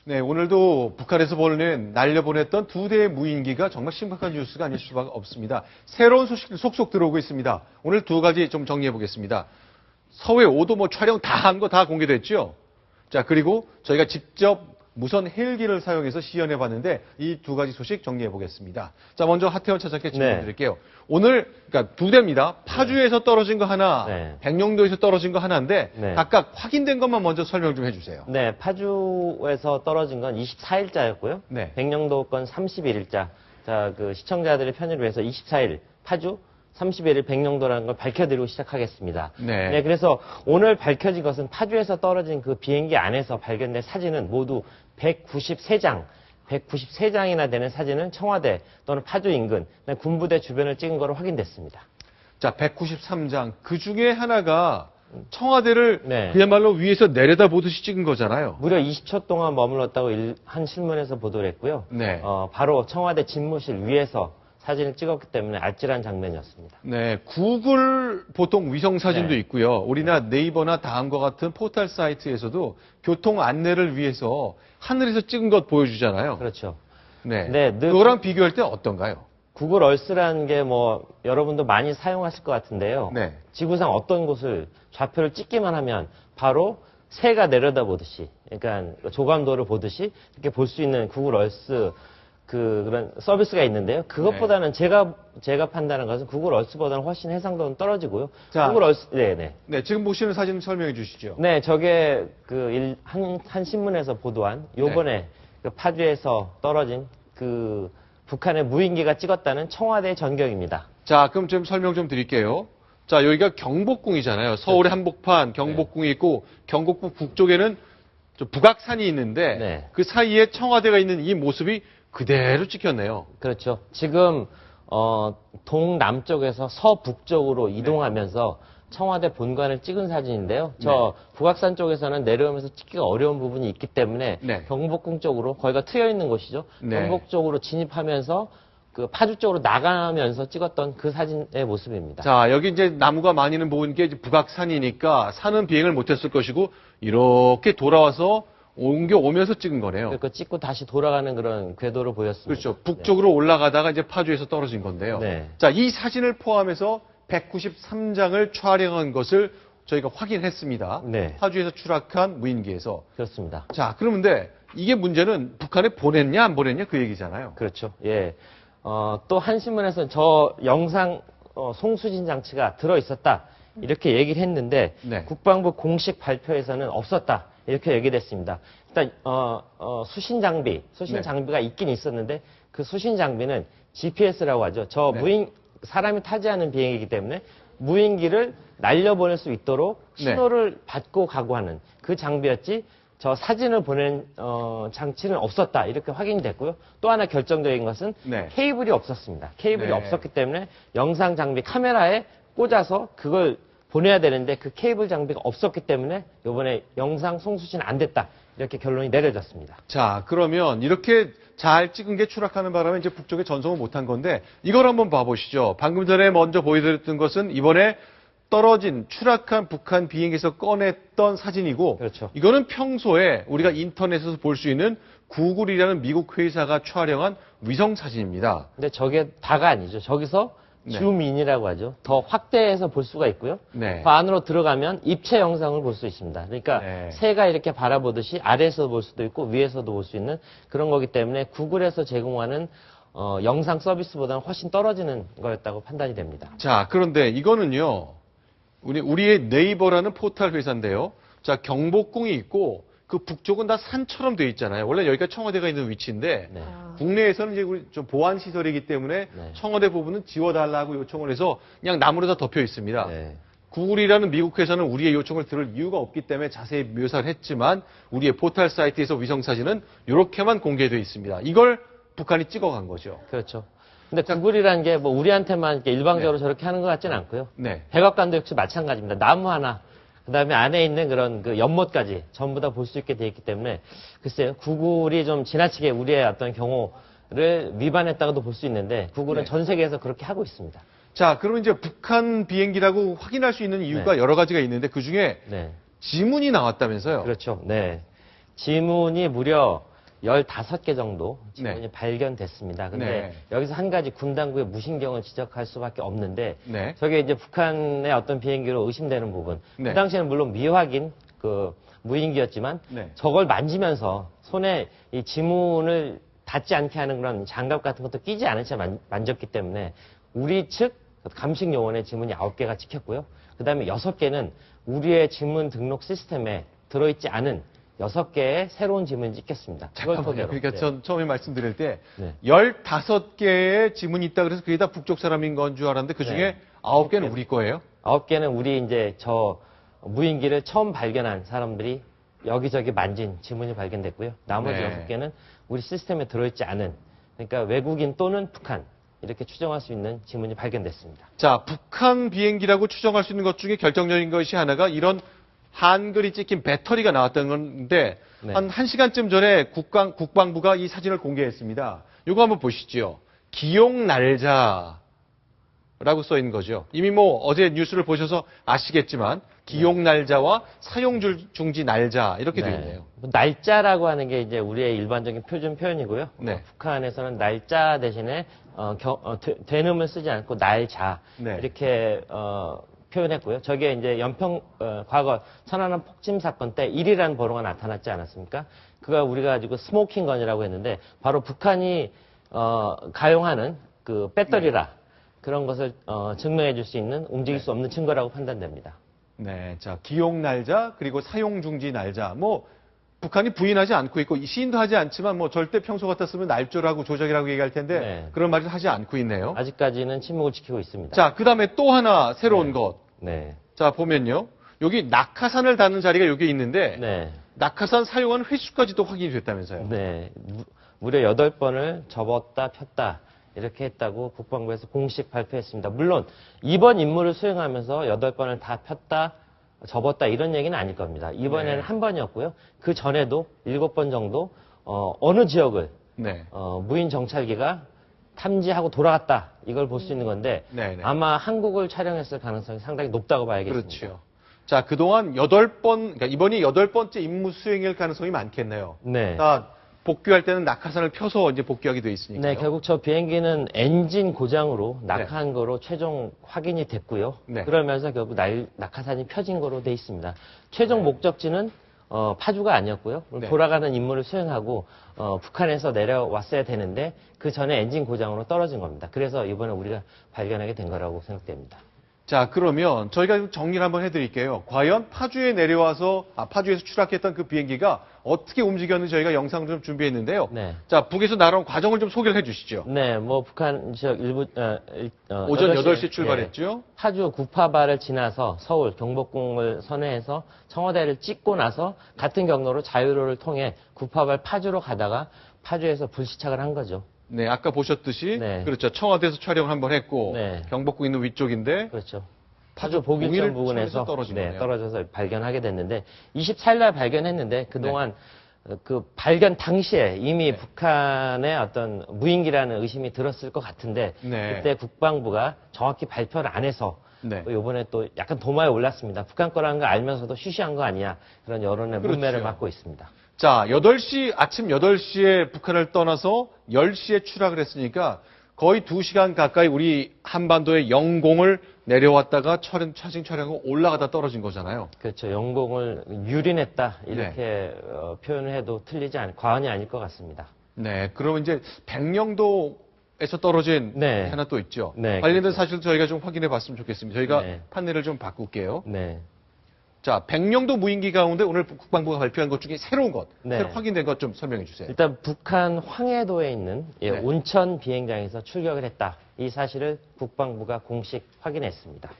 네, 오늘도 북한에서 날려보냈던 2대의 무인기가 정말 심각한 뉴스가 아닐 수가 없습니다. 새로운 소식들 속속 들어오고 있습니다. 오늘 2가지 좀 정리해 보겠습니다. 서해 5도 촬영 다 한 거 다 공개됐죠? 자, 그리고 저희가 직접 무선 헬기를 사용해서 시연해 봤는데 이 2가지 소식 정리해 보겠습니다. 자, 먼저 하태원 차장께 질문 드릴게요. 오늘 그러니까 2대입니다. 파주에서 떨어진 거 하나, 백령도에서 떨어진 거 하나인데 각각 확인된 것만 먼저 설명 좀 해주세요. 네, 파주에서 떨어진 건 24일자였고요. 백령도 건 31일자. 자, 그 시청자들의 편의를 위해서 24일 파주, 31일 백령도라는 걸 밝혀드리고 시작하겠습니다. 네, 그래서 오늘 밝혀진 것은 파주에서 떨어진 그 비행기 안에서 발견된 사진은 모두 193장이나 되는 사진은 청와대 또는 파주 인근, 군부대 주변을 찍은 거로 확인됐습니다. 자, 193장. 그 중에 하나가 청와대를 그야말로 위에서 내려다보듯이 찍은 거잖아요. 무려 20초 동안 머물렀다고 한 신문에서 보도를 했고요. 바로 청와대 집무실 위에서 사진을 찍었기 때문에 아찔한 장면이었습니다. 네, 구글 보통 위성 사진도 있고요. 우리나 네이버나 다음과 같은 포털 사이트에서도 교통 안내를 위해서 하늘에서 찍은 것 보여주잖아요. 그렇죠. 그거랑 비교할 때 어떤가요? 구글 얼스라는 게 여러분도 많이 사용하실 것 같은데요. 지구상 어떤 곳을 좌표를 찍기만 하면 바로 새가 내려다보듯이, 그러니까 조감도를 보듯이 이렇게 볼 수 있는 구글 얼스 그런 서비스가 있는데요. 그것보다는 제가 판단한 것은 구글 얼스보다는 훨씬 해상도는 떨어지고요. 자, 구글 얼스, 지금 보시는 사진 설명해 주시죠. 네, 저게 한 신문에서 보도한 요번에 그 파주에서 떨어진 그 북한의 무인기가 찍었다는 청와대 전경입니다. 자, 그럼 좀 설명 좀 드릴게요. 자, 여기가 경복궁이잖아요. 서울의 한복판 경복궁이 있고 경복궁 북쪽에는 북악산이 있는데 그 사이에 청와대가 있는 이 모습이 그대로 찍혔네요. 그렇죠. 지금 동남쪽에서 서북쪽으로 이동하면서 청와대 본관을 찍은 사진인데요. 저 북악산 쪽에서는 내려오면서 찍기가 어려운 부분이 있기 때문에 경복궁 쪽으로, 거기가 트여 있는 곳이죠. 경복 쪽으로 진입하면서 그 파주 쪽으로 나가면서 찍었던 그 사진의 모습입니다. 자, 여기 이제 나무가 많이는 보이는 게 북악산이니까 산은 비행을 못했을 것이고 이렇게 돌아와서 옮겨오면서 찍은 거네요. 그러니까 찍고 다시 돌아가는 그런 궤도를 보였습니다. 그렇죠. 북쪽으로 올라가다가 이제 파주에서 떨어진 건데요. 자, 이 사진을 포함해서 193장을 촬영한 것을 저희가 확인했습니다. 파주에서 추락한 무인기에서. 그렇습니다. 자, 그런데 이게 문제는 북한에 보냈냐 안 보냈냐 그 얘기잖아요. 그렇죠. 예. 또 한 신문에서 저 영상 송수진 장치가 들어있었다 이렇게 얘기를 했는데 국방부 공식 발표에서는 없었다 이렇게 얘기됐습니다. 일단 수신 장비가 있긴 있었는데 그 수신 장비는 GPS라고 하죠. 사람이 타지 않은 비행기이기 때문에 무인기를 날려보낼 수 있도록 신호를 받고 가고 하는 그 장비였지 저 사진을 보낸 장치는 없었다 이렇게 확인이 됐고요. 또 하나 결정적인 것은 케이블이 없었습니다. 케이블이 없었기 때문에 영상 장비 카메라에 꽂아서 그걸 보내야 되는데 그 케이블 장비가 없었기 때문에 이번에 영상 송수신 안 됐다 이렇게 결론이 내려졌습니다. 자, 그러면 이렇게 잘 찍은 게 추락하는 바람에 이제 북쪽에 전송을 못한 건데 이걸 한번 봐보시죠. 방금 전에 먼저 보여드렸던 것은 이번에 추락한 북한 비행기에서 꺼냈던 사진이고 이거는 평소에 우리가 인터넷에서 볼 수 있는 구글이라는 미국 회사가 촬영한 위성 사진입니다. 근데 저게 다가 아니죠. 저기서 줌인이라고 하죠. 더 확대해서 볼 수가 있고요. 그 안으로 들어가면 입체 영상을 볼 수 있습니다. 그러니까 새가 이렇게 바라보듯이 아래에서 볼 수도 있고 위에서도 볼 수 있는 그런 거기 때문에 구글에서 제공하는 영상 서비스보다는 훨씬 떨어지는 거였다고 판단이 됩니다. 자, 그런데 이거는요. 우리의 네이버라는 포털 회사인데요. 자, 경복궁이 있고 그 북쪽은 다 산처럼 돼 있잖아요. 원래 여기가 청와대가 있는 위치인데 국내에서는 이제 우리 좀 보안 시설이기 때문에 청와대 부분은 지워달라고 요청을 해서 그냥 나무로 다 덮여 있습니다. 구글이라는 미국 회사는 우리의 요청을 들을 이유가 없기 때문에 자세히 묘사를 했지만 우리의 포털 사이트에서 위성 사진은 이렇게만 공개되어 있습니다. 이걸 북한이 찍어간 거죠. 그렇죠. 근데 구글이라는 게 우리한테만 일방적으로 저렇게 하는 것 같지는 않고요. 백악관도 역시 마찬가지입니다. 나무 하나, 그다음에 안에 있는 그런 그 연못까지 전부 다 볼 수 있게 돼 있기 때문에 글쎄요. 구글이 좀 지나치게 우리의 어떤 경호를 위반했다고도 볼 수 있는데 구글은 전 세계에서 그렇게 하고 있습니다. 자, 그러면 이제 북한 비행기라고 확인할 수 있는 이유가 여러 가지가 있는데 그중에 지문이 나왔다면서요? 그렇죠. 지문이 무려 15개 정도 지문이 네. 발견됐습니다. 근데 네. 여기서 한 가지 군 당국의 무신경을 지적할 수밖에 없는데 네. 저게 이제 북한의 어떤 비행기로 의심되는 부분. 네. 그 당시에는 물론 미확인 그 무인기였지만 네. 저걸 만지면서 손에 이 지문을 닿지 않게 하는 그런 장갑 같은 것도 끼지 않은 채 만졌기 때문에 우리 측 감식 요원의 지문이 9개가 찍혔고요. 그다음에 6개는 우리의 지문 등록 시스템에 들어있지 않은 6개의 새로운 지문이 찍혔습니다. 그걸 잠깐만요. 토대로. 그러니까 네. 전 처음에 말씀드릴 때 네. 15개의 지문이 있다 그래서 그게 다 북쪽 사람인 건 줄 알았는데 그중에 네. 9개는 우리 거예요? 9개는 우리 이제 저 무인기를 처음 발견한 사람들이 여기저기 만진 지문이 발견됐고요. 나머지 네. 6개는 우리 시스템에 들어있지 않은, 그러니까 외국인 또는 북한 이렇게 추정할 수 있는 지문이 발견됐습니다. 자, 북한 비행기라고 추정할 수 있는 것 중에 결정적인 것이 하나가 이런 한글이 찍힌 배터리가 나왔던 건데 네. 한 1시간쯤 전에 국방부가 이 사진을 공개했습니다. 이거 한번 보시죠. 기용 날짜라고 써 있는 거죠. 이미 뭐 어제 뉴스를 보셔서 아시겠지만 기용 날짜와 사용 중지 날짜 이렇게 되어 있네요. 날짜라고 하는 게 이제 우리의 일반적인 표준 표현이고요. 네. 북한에서는 날짜 대신에 되음을 쓰지 않고 날자 네. 이렇게 표현했고요. 저게 이제 과거 천안함 폭침 사건 때 1이라는 번호가 나타났지 않았습니까? 그가 우리가 가지고 스모킹 건이라고 했는데 바로 북한이 가용하는 그 배터리라 그런 것을 증명해 줄 수 있는 움직일 수 없는 증거라고 판단됩니다. 네, 자 기용 날짜 그리고 사용 중지 날짜 뭐 북한이 부인하지 않고 있고 시인도 하지 않지만 뭐 절대 평소 같았으면 날조라고 조작이라고 얘기할 텐데 네. 그런 말을 하지 않고 있네요. 아직까지는 침묵을 지키고 있습니다. 자, 그다음에 또 하나 새로운 네. 것. 네. 자, 보면요. 여기 낙하산을 다는 자리가 여기 있는데 네. 낙하산 사용한 횟수까지도 확인이 됐다면서요. 네. 무려 8번을 접었다 폈다 이렇게 했다고 국방부에서 공식 발표했습니다. 물론 이번 임무를 수행하면서 8번을 다 폈다 접었다 이런 얘기는 아닐 겁니다. 이번에는 네. 한 번이었고요. 그 전에도 7번 정도 어느 지역을 네. 무인 정찰기가 탐지하고 돌아갔다 이걸 볼 수 있는 건데 네, 네. 아마 한국을 촬영했을 가능성이 상당히 높다고 봐야겠습니다. 그렇죠. 자, 그동안 8번, 그러니까 이번이 8번째 임무 수행일 가능성이 많겠네요. 네. 다 복귀할 때는 낙하산을 펴서 이제 복귀하게 돼 있으니까요. 네, 결국 저 비행기는 엔진 고장으로 낙하한 거로 최종 확인이 됐고요. 네. 그러면서 결국 낙하산이 펴진 거로 돼 있습니다. 최종 목적지는 파주가 아니었고요. 네. 돌아가는 임무를 수행하고 북한에서 내려왔어야 되는데 그 전에 엔진 고장으로 떨어진 겁니다. 그래서 이번에 우리가 발견하게 된 거라고 생각됩니다. 자, 그러면 저희가 좀 정리를 한번 해드릴게요. 과연 파주에 내려와서, 파주에서 추락했던 그 비행기가 어떻게 움직였는지 저희가 영상을 좀 준비했는데요. 네. 자, 북에서 날아온 과정을 좀 소개를 해주시죠. 네, 뭐 북한 지역 일부 오전 8시에 출발했죠. 파주 구파발을 지나서 서울 경복궁을 선회해서 청와대를 찍고 나서 같은 경로로 자유로를 통해 구파발 파주로 가다가 파주에서 불시착을 한 거죠. 네, 아까 보셨듯이 네. 그렇죠. 청와대에서 촬영을 한번 했고 네. 경복궁 있는 위쪽인데 그렇죠. 파주 파주 복일점 부근에서 떨어진 거네요. 떨어져서 발견하게 됐는데 24일 날 발견했는데 그동안 그 발견 당시에 이미 네. 북한의 어떤 무인기라는 의심이 들었을 것 같은데 네. 그때 국방부가 정확히 발표를 안 해서 네. 이번에 또 약간 도마에 올랐습니다. 북한 거라는 거 알면서도 쉬쉬한 거 아니야. 그런 여론의 그렇죠. 문매를 받고 있습니다. 자, 아침 8시에 북한을 떠나서 10시에 추락을 했으니까 거의 2시간 가까이 우리 한반도의 영공을 내려왔다가 차징 촬영하고 올라가다 떨어진 거잖아요. 그렇죠. 영공을 유린했다. 이렇게 표현을 해도 과언이 아닐 것 같습니다. 네, 그러면 이제 백령도에서 떨어진 네. 하나 또 있죠. 네, 관련된 그렇죠. 사실 저희가 좀 확인해 봤으면 좋겠습니다. 저희가 네. 판넬을 좀 바꿀게요. 네. 자, 백령도 무인기 가운데 오늘 국방부가 발표한 것 중에 새로운 것, 네. 새로 확인된 것 좀 설명해 주세요. 일단 북한 황해도에 있는 네. 온천 비행장에서 출격을 했다. 이 사실을 국방부가 공식 확인했습니다.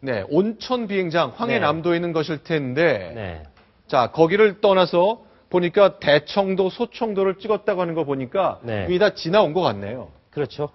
네, 온천 비행장 황해남도에 있는 것일 텐데, 네. 자, 거기를 떠나서 보니까 대청도, 소청도를 찍었다고 하는 거 보니까 네. 이미 다 지나온 것 같네요. 그렇죠.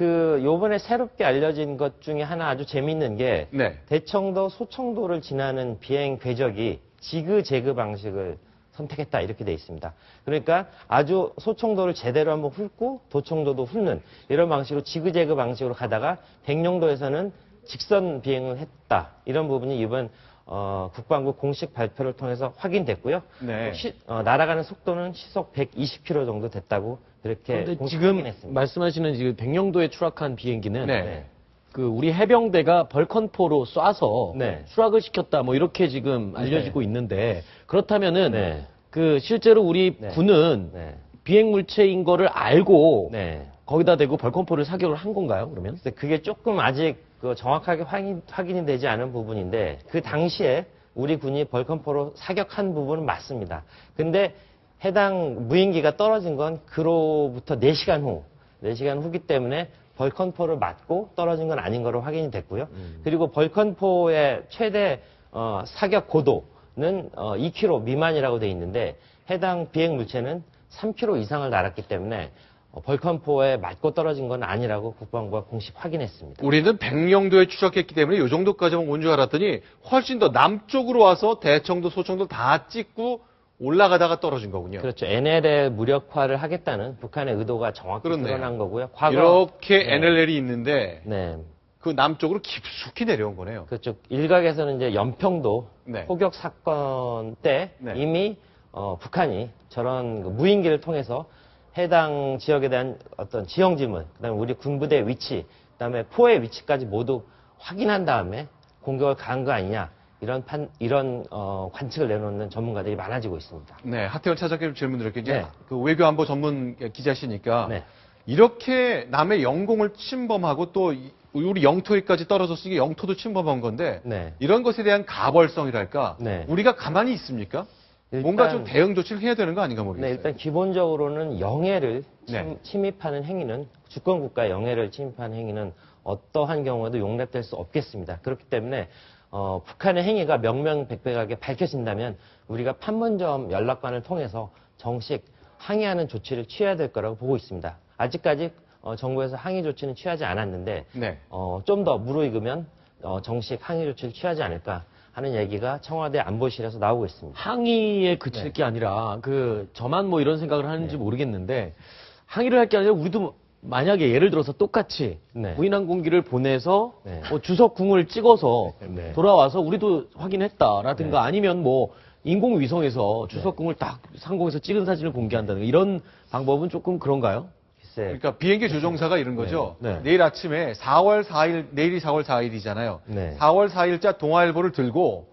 요번에 새롭게 알려진 것 중에 하나 아주 재밌는 게 네. 대청도, 소청도를 지나는 비행 궤적이 지그재그 방식을 선택했다 이렇게 돼 있습니다. 그러니까 아주 소청도를 제대로 한번 훑고 도청도도 훑는 이런 방식으로 지그재그 방식으로 가다가 백령도에서는 직선 비행을 했다. 이런 부분이 이번 국방부 공식 발표를 통해서 확인됐고요. 네. 날아가는 속도는 시속 120km 정도 됐다고 그렇게 그런데 공식 지금 확인했습니다. 말씀하시는 지금 백령도에 추락한 비행기는 네. 그 우리 해병대가 벌컨포로 쏴서 네. 추락을 시켰다 뭐 이렇게 지금 알려지고 있는데 그렇다면은 네. 그 실제로 우리 네. 군은 네. 비행 물체인 거를 알고 네. 거기다 대고 벌컨포를 사격을 한 건가요? 그러면? 근데 그게 조금 아직 그 정확하게 확인이 되지 않은 부분인데 그 당시에 우리 군이 벌컨포로 사격한 부분은 맞습니다. 근데 해당 무인기가 떨어진 건 그로부터 4시간 후기 때문에 벌컨포를 맞고 떨어진 건 아닌 거로 확인이 됐고요. 그리고 벌컨포의 최대 사격 고도는 2km 미만이라고 돼 있는데 해당 비행 물체는 3km 이상을 날았기 때문에 벌컨포에 맞고 떨어진 건 아니라고 국방부가 공식 확인했습니다. 우리는 백령도에 추적했기 때문에 이 정도까지만 온 줄 알았더니 훨씬 더 남쪽으로 와서 대청도, 소청도 다 찍고 올라가다가 떨어진 거군요. 그렇죠. NLL 무력화를 하겠다는 북한의 의도가 정확히 그렇네요. 드러난 거고요. 과거 이렇게 네. NLL이 있는데 네. 그 남쪽으로 깊숙이 내려온 거네요. 그렇죠. 일각에서는 이제 연평도 네. 포격 사건 때 네. 이미 북한이 저런 그 무인기를 통해서 해당 지역에 대한 어떤 지형 지문, 그다음에 우리 군부대 위치, 그다음에 포의 위치까지 모두 확인한 다음에 공격을 가한 거 아니냐 이런 관측을 내놓는 전문가들이 많아지고 있습니다. 네, 하태원 차장님 질문 드릴게요. 이제 네. 그 외교안보 전문 기자시니까 네. 이렇게 남의 영공을 침범하고 또 우리 영토에까지 떨어졌으니 영토도 침범한 건데 네. 이런 것에 대한 가벌성이랄까 네. 우리가 가만히 있습니까? 뭔가 좀 대응 조치를 해야 되는 거 아닌가 모르겠어요. 네, 일단 기본적으로는 영해를 네. 침입하는 행위는 주권 국가의 영해를 침입하는 행위는 어떠한 경우에도 용납될 수 없겠습니다. 그렇기 때문에 북한의 행위가 명명백백하게 밝혀진다면 우리가 판문점 연락관을 통해서 정식 항의하는 조치를 취해야 될 거라고 보고 있습니다. 아직까지 정부에서 항의 조치는 취하지 않았는데 네. 좀 더 무르익으면 정식 항의 조치를 취하지 않을까 하는 얘기가 청와대 안보실에서 나오고 있습니다. 항의에 그칠 네. 게 아니라 저만 뭐 이런 생각을 하는지 네. 모르겠는데 항의를 할 게 아니라 우리도 만약에 예를 들어서 똑같이 네. 무인항공기를 보내서 네. 주석궁을 찍어서 네. 돌아와서 우리도 확인했다라든가 네. 아니면 뭐 인공위성에서 주석궁을 딱 상공에서 찍은 사진을 공개한다든가 이런 방법은 조금 그런가요? 글쎄, 그러니까 비행기 조종사가 이런 거죠. 네. 내일 아침에 4월 4일, 내일이 4월 4일이잖아요. 네. 4월 4일자 동아일보를 들고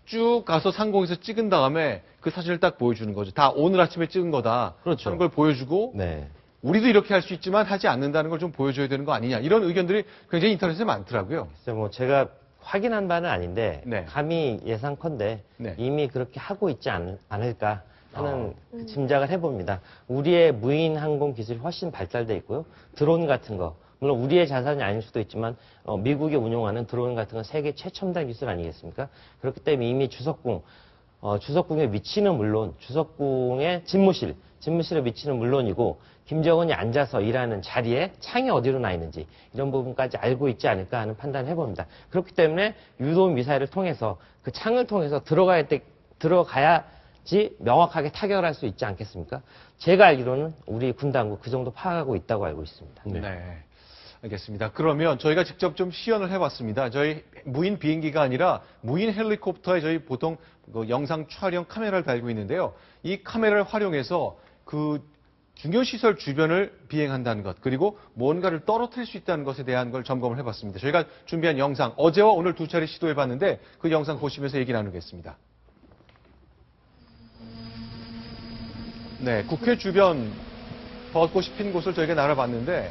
쭉 가서 상공에서 찍은 다음에 그 사진을 딱 보여주는 거죠. 다 오늘 아침에 찍은 거다. 그렇죠. 하는 걸 보여주고 네. 우리도 이렇게 할 수 있지만 하지 않는다는 걸 좀 보여줘야 되는 거 아니냐. 이런 의견들이 굉장히 인터넷에 많더라고요. 글쎄 뭐 제가 확인한 바는 아닌데 네. 감히 예상컨대 네. 이미 그렇게 하고 있지 않을까 하는 짐작을 해봅니다. 우리의 무인 항공 기술이 훨씬 발달돼 있고요. 드론 같은 거 물론 우리의 자산이 아닐 수도 있지만 미국이 운용하는 드론 같은 건 세계 최첨단 기술 아니겠습니까? 그렇기 때문에 이미 주석궁의 위치는 물론 주석궁의 집무실의 위치는 물론이고 김정은이 앉아서 일하는 자리에 창이 어디로 나 있는지 이런 부분까지 알고 있지 않을까 하는 판단을 해봅니다. 그렇기 때문에 유도 미사일을 통해서 그 창을 통해서 들어가야지 명확하게 타격을 할 수 있지 않겠습니까? 제가 알기로는 우리 군 당국 그 정도 파악하고 있다고 알고 있습니다. 네. 알겠습니다. 그러면 저희가 직접 좀 시연을 해봤습니다. 저희 무인 비행기가 아니라 무인 헬리콥터에 저희 보통 그 영상 촬영 카메라를 달고 있는데요. 이 카메라를 활용해서 그 중요시설 주변을 비행한다는 것, 그리고 뭔가를 떨어뜨릴 수 있다는 것에 대한 걸 점검을 해봤습니다. 저희가 준비한 영상, 어제와 오늘 두 차례 시도해봤는데 그 영상 보시면서 얘기 나누겠습니다. 네, 국회 주변 벚꽃이 핀 곳을 저희가 날아봤는데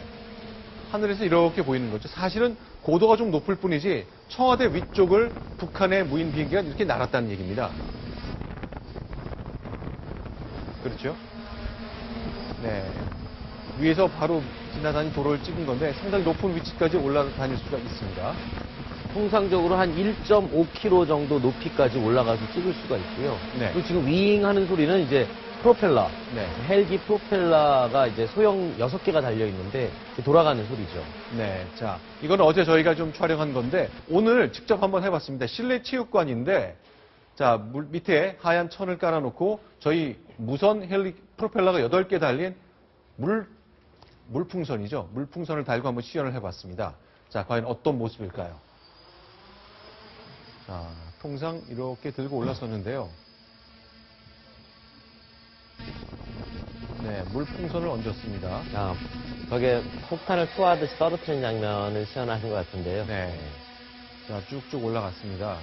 하늘에서 이렇게 보이는 거죠. 사실은 고도가 좀 높을 뿐이지 청와대 위쪽을 북한의 무인 비행기가 이렇게 날았다는 얘기입니다. 그렇죠? 네. 위에서 바로 지나다닌 도로를 찍은 건데 상당히 높은 위치까지 올라다닐 수가 있습니다. 통상적으로 한 1.5km 정도 높이까지 올라가서 찍을 수가 있고요. 네. 그리고 지금 윙 하는 소리는 이제 프로펠러, 네. 헬기 프로펠러가 이제 소형 6개가 달려있는데 돌아가는 소리죠. 네. 자, 이건 어제 저희가 좀 촬영한 건데 오늘 직접 한번 해봤습니다. 실내 체육관인데 자, 물 밑에 하얀 천을 깔아놓고 저희 무선 헬리 프로펠러가 8개 달린 물풍선이죠. 물풍선을 달고 한번 시연을 해봤습니다. 자, 과연 어떤 모습일까요? 자, 통상 이렇게 들고 올라섰는데요. 네, 물풍선을 얹었습니다. 벽에 폭탄을 투하하듯이 떨어뜨리는 장면을 시연하신 것 같은데요. 네. 자, 쭉쭉 올라갔습니다.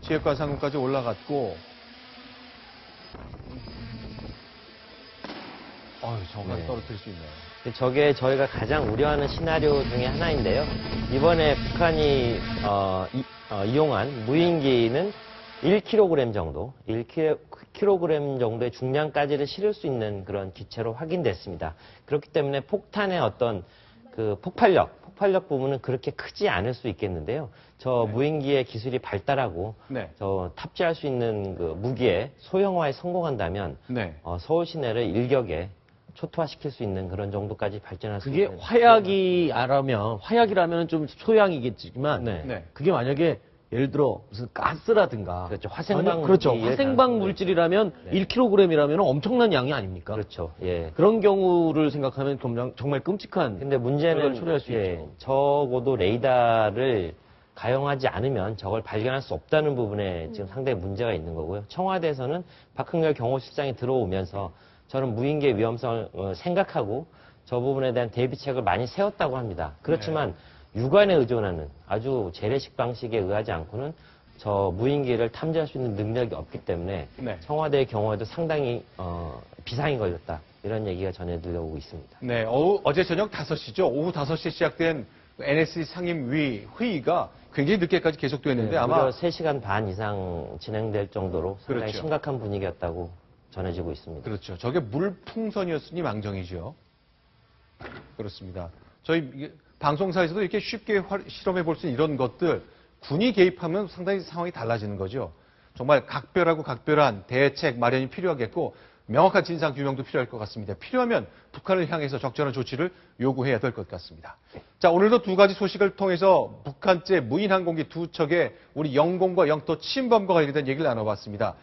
지역과 상공까지 올라갔고, 정말 네. 떨어뜨릴 수 있네요. 저게 저희가 가장 우려하는 시나리오 중에 하나인데요. 이번에 북한이 이용한 무인기는 1kg 정도, 1kg 정도의 중량까지를 실을 수 있는 그런 기체로 확인됐습니다. 그렇기 때문에 폭탄의 어떤 그 폭발력 부분은 그렇게 크지 않을 수 있겠는데요. 저 무인기의 기술이 발달하고 저 탑재할 수 있는 그 무기의 소형화에 성공한다면 서울 시내를 일격에 초토화시킬 수 있는 그런 정도까지 발전할 수 있는. 그게 화약이라면 좀 소양이겠지만 그게 만약에 예를 들어 무슨 가스라든가 그렇죠. 화생방 화생방 물질이라면 1kg이라면 엄청난 양이 아닙니까? 그렇죠. 예. 그런 경우를 생각하면 정말 끔찍한. 근데 문제는 초래할 수 있죠. 적어도 레이더를 가용하지 않으면 저걸 발견할 수 없다는 부분에 지금 상당히 문제가 있는 거고요. 청와대에서는 박흥렬 경호실장이 들어오면서 저는 무인기의 위험성을 생각하고 저 부분에 대한 대비책을 많이 세웠다고 합니다. 그렇지만 유관에 의존하는 아주 재래식 방식에 의하지 않고는 저 무인기를 탐지할 수 있는 능력이 없기 때문에 청와대의 경우에도 상당히 비상이 걸렸다. 이런 얘기가 전해 들려오고 있습니다. 네, 어제 저녁 5시죠. 오후 5시에 시작된 NSC 상임위 회의가 굉장히 늦게까지 계속됐는데 아마 무려 3시간 반 이상 진행될 정도로 상당히 심각한 분위기였다고 전해지고 있습니다. 그렇죠. 저게 물풍선이었으니 망정이죠. 그렇습니다. 저희 방송사에서도 이렇게 쉽게 실험해 볼 수 있는 이런 것들 군이 개입하면 상당히 상황이 달라지는 거죠. 정말 각별하고 각별한 대책 마련이 필요하겠고 명확한 진상 규명도 필요할 것 같습니다. 필요하면 북한을 향해서 적절한 조치를 요구해야 될 것 같습니다. 자, 오늘도 두 가지 소식을 통해서 북한제 무인 항공기 두 척의 우리 영공과 영토 침범과 관련된 얘기를 나눠봤습니다.